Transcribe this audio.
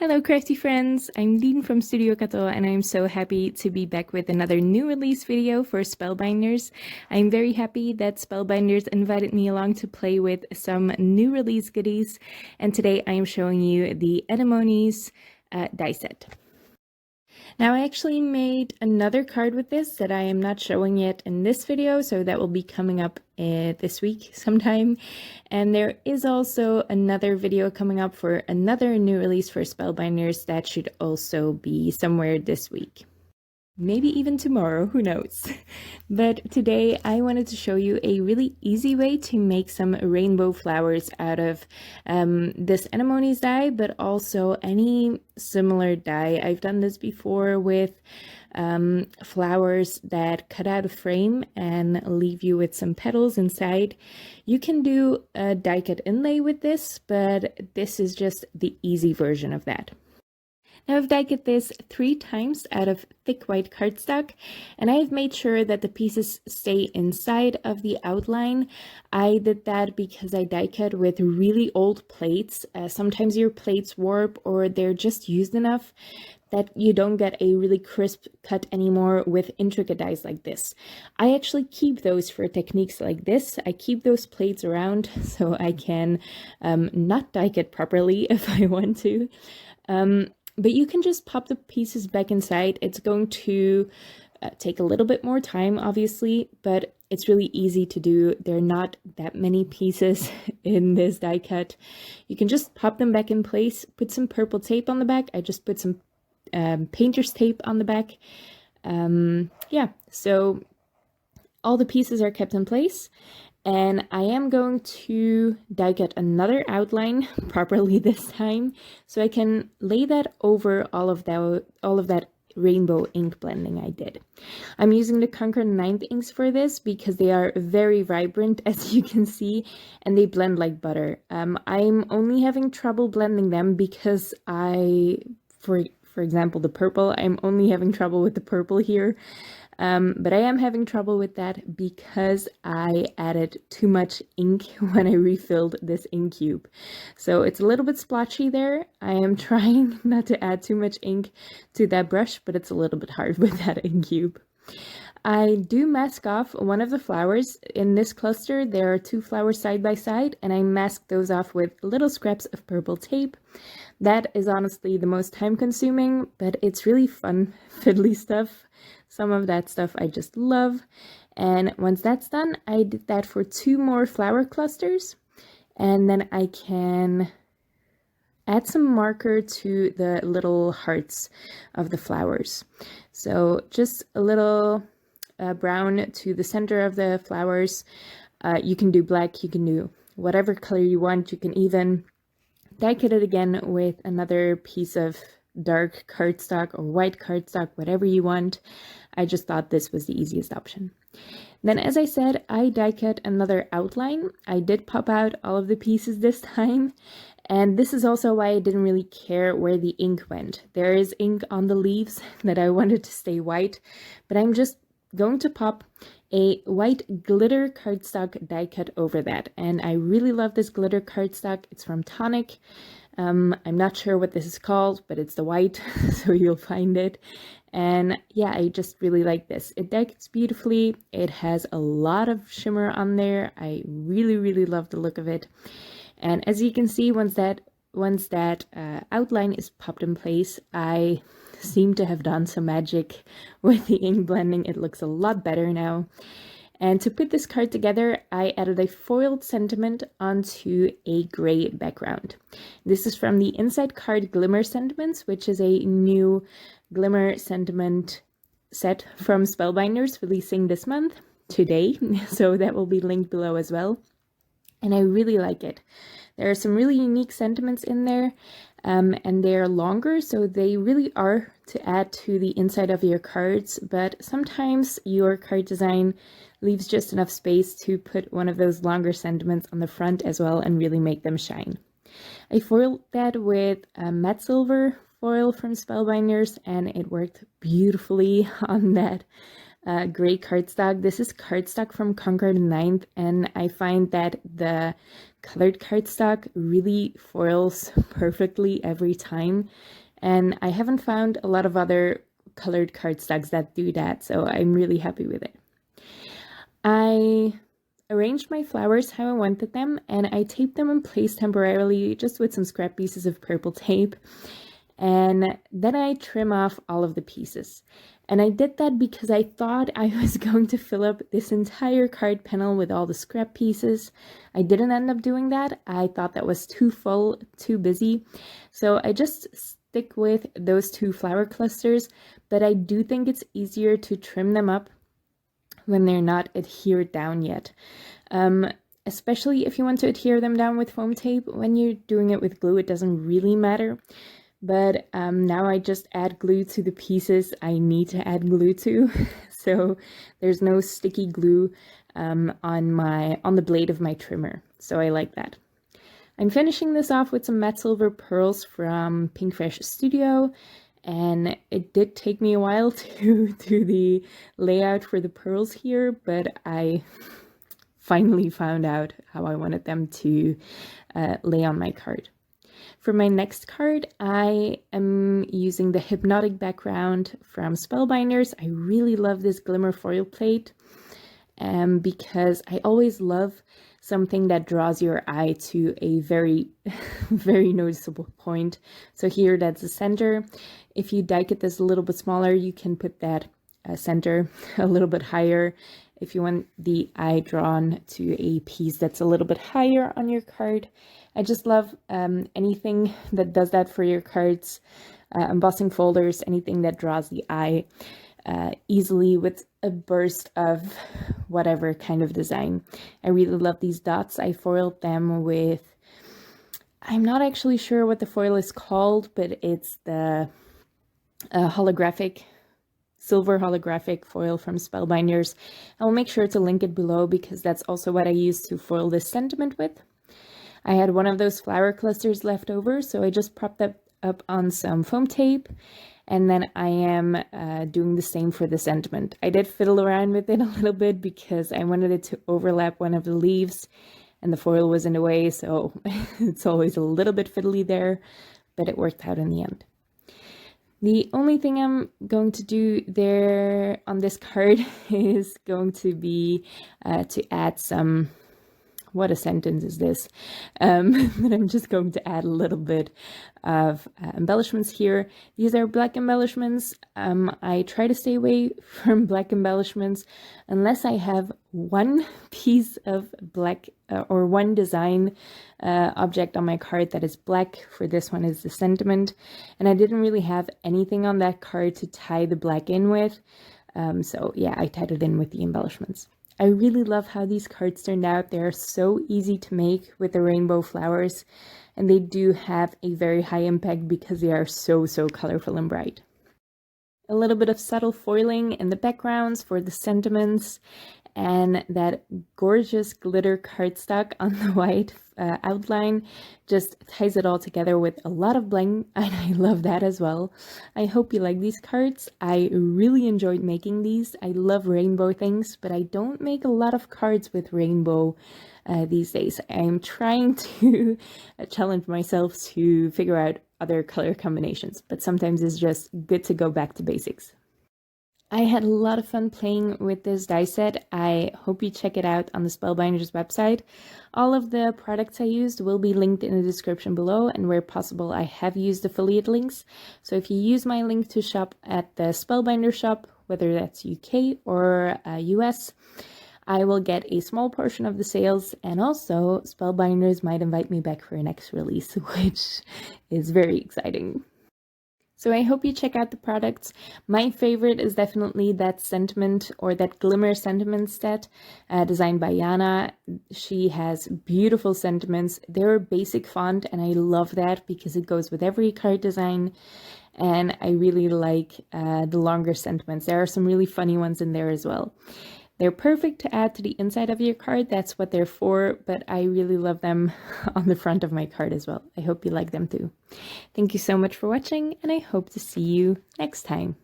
Hello crafty friends, I'm Dean from Studio Kato and I'm so happy to be back with another new release video for Spellbinders. I'm very happy that Spellbinders invited me along to play with some new release goodies, and today I am showing you the Anemones die set. Now I actually made another card with this that I am not showing yet in this video, so that will be coming up this week sometime. And there is also another video coming up for another new release for Spellbinders that should also be somewhere this week. Maybe even tomorrow, who knows. But today I wanted to show you a really easy way to make some rainbow flowers out of this Anemones die, but also any similar die. I've done this before with flowers that cut out a frame and leave you with some petals inside. You can do a die cut inlay with this, but this is just the easy version of that. Now I've die cut this 3 times out of thick white cardstock, and I've made sure that the pieces stay inside of the outline. I did that because I die cut with really old plates. Sometimes your plates warp or they're just used enough that you don't get a really crisp cut anymore with intricate dies like this. I actually keep those for techniques like this. I keep those plates around so I can not die cut properly if I want to. But you can just pop the pieces back inside. It's going to take a little bit more time, obviously, but it's really easy to do. There are not that many pieces in this die cut. You can just pop them back in place, put some purple tape on the back. I just put some painter's tape on the back. Yeah, so all the pieces are kept in place. And I am going to die cut another outline properly this time, so I can lay that over all of that rainbow ink blending I did. I'm using the Concord 9th inks for this because they are very vibrant, as you can see, and they blend like butter. I'm only having trouble blending them because for example, the purple, I'm only having trouble with the purple here. But I am having trouble with that because I added too much ink when I refilled this ink cube. So it's a little bit splotchy there. I am trying not to add too much ink to that brush, but it's a little bit hard with that ink cube. I do mask off one of the flowers. In this cluster, there are 2 flowers side by side, and I mask those off with little scraps of purple tape. That is honestly the most time consuming, but it's really fun, fiddly stuff. Some of that stuff I just love. And once that's done, I did that for 2 more flower clusters. And then I can add some marker to the little hearts of the flowers. So just a little brown to the center of the flowers. You can do black, you can do whatever color you want. You can even die cut it again with another piece of dark cardstock or white cardstock, whatever you want. I just thought this was the easiest option. Then, as I said, I die cut another outline. I did pop out all of the pieces this time, and this is also why I didn't really care where the ink went. There is ink on the leaves that I wanted to stay white, but I'm just going to pop a white glitter cardstock die cut over that. And I really love this glitter cardstock. It's from Tonic. I'm not sure what this is called, but it's the white, so you'll find it. And yeah, I just really like this. It die cuts beautifully. It has a lot of shimmer on there. I really, really love the look of it. And as you can see, once that outline is popped in place, I seem to have done some magic with the ink blending. It looks a lot better now. And to put this card together, I added a foiled sentiment onto a gray background. This is from the Inside Card Glimmer Sentiments, which is a new Glimmer sentiment set from Spellbinders releasing this month, today. So that will be linked below as well. And I really like it. There are some really unique sentiments in there, and they're longer, so they really are to add to the inside of your cards, but sometimes your card design leaves just enough space to put one of those longer sentiments on the front as well and really make them shine. I foiled that with matte silver foil from Spellbinders, and it worked beautifully on that gray cardstock. This is cardstock from Concord 9th, and I find that the colored cardstock really foils perfectly every time, and I haven't found a lot of other colored cardstocks that do that, so I'm really happy with it. I arranged my flowers how I wanted them, and I taped them in place temporarily just with some scrap pieces of purple tape, and then I trim off all of the pieces. And I did that because I thought I was going to fill up this entire card panel with all the scrap pieces. I didn't end up doing that. I thought that was too full, too busy. So I just stick with those 2 flower clusters, but I do think it's easier to trim them up when they're not adhered down yet. Especially if you want to adhere them down with foam tape. When you're doing it with glue, it doesn't really matter. But now I just add glue to the pieces I need to add glue to. So there's no sticky glue on the blade of my trimmer. So I like that. I'm finishing this off with some matte silver pearls from Pink Fresh Studio. And it did take me a while to do the layout for the pearls here, but I finally found out how I wanted them to lay on my card. For my next card, I am using the Hypnotic Background from Spellbinders. I really love this Glimmer foil plate because I always love something that draws your eye to a very, very noticeable point. So here, that's the center. If you die cut this a little bit smaller, you can put that center a little bit higher. If you want the eye drawn to a piece that's a little bit higher on your card. I just love anything that does that for your cards, embossing folders, anything that draws the eye easily with a burst of whatever kind of design. I really love these dots. I foiled them with, I'm not actually sure what the foil is called, but it's the silver holographic foil from Spellbinders. I'll make sure to link it below because that's also what I used to foil this sentiment with. I had one of those flower clusters left over, so I just propped that up on some foam tape, and then I am doing the same for the sentiment. I did fiddle around with it a little bit because I wanted it to overlap one of the leaves, and the foil was in the way, so it's always a little bit fiddly there, but it worked out in the end. The only thing I'm going to do there on this card is going to be to add some, what a sentence is this, but I'm just going to add a little bit of embellishments here. These are black embellishments. I try to stay away from black embellishments unless I have one piece of black or one design object on my card that is black. For this one is the sentiment, and I didn't really have anything on that card to tie the black in with, so yeah, I tied it in with the embellishments. I really love how these cards turned out. They're so easy to make with the rainbow flowers, and they do have a very high impact because they are so colorful and bright. A little bit of subtle foiling in the backgrounds for the sentiments, and that gorgeous glitter cardstock on the white outline just ties it all together with a lot of bling, and I love that as well. I hope you like these cards. I really enjoyed making these. I love rainbow things, but I don't make a lot of cards with rainbow these days. I'm trying to challenge myself to figure out other color combinations, but sometimes it's just good to go back to basics. I had a lot of fun playing with this die set. I hope you check it out on the Spellbinders website. All of the products I used will be linked in the description below, and where possible I have used affiliate links. So if you use my link to shop at the Spellbinder shop, whether that's UK or US, I will get a small portion of the sales, and also Spellbinders might invite me back for a next release, which is very exciting. So I hope you check out the products. My favorite is definitely that sentiment, or that Glimmer sentiment set designed by Yana. She has beautiful sentiments. They're a basic font, and I love that because it goes with every card design. And I really like the longer sentiments. There are some really funny ones in there as well. They're perfect to add to the inside of your card. That's what they're for, but I really love them on the front of my card as well. I hope you like them too. Thank you so much for watching, and I hope to see you next time.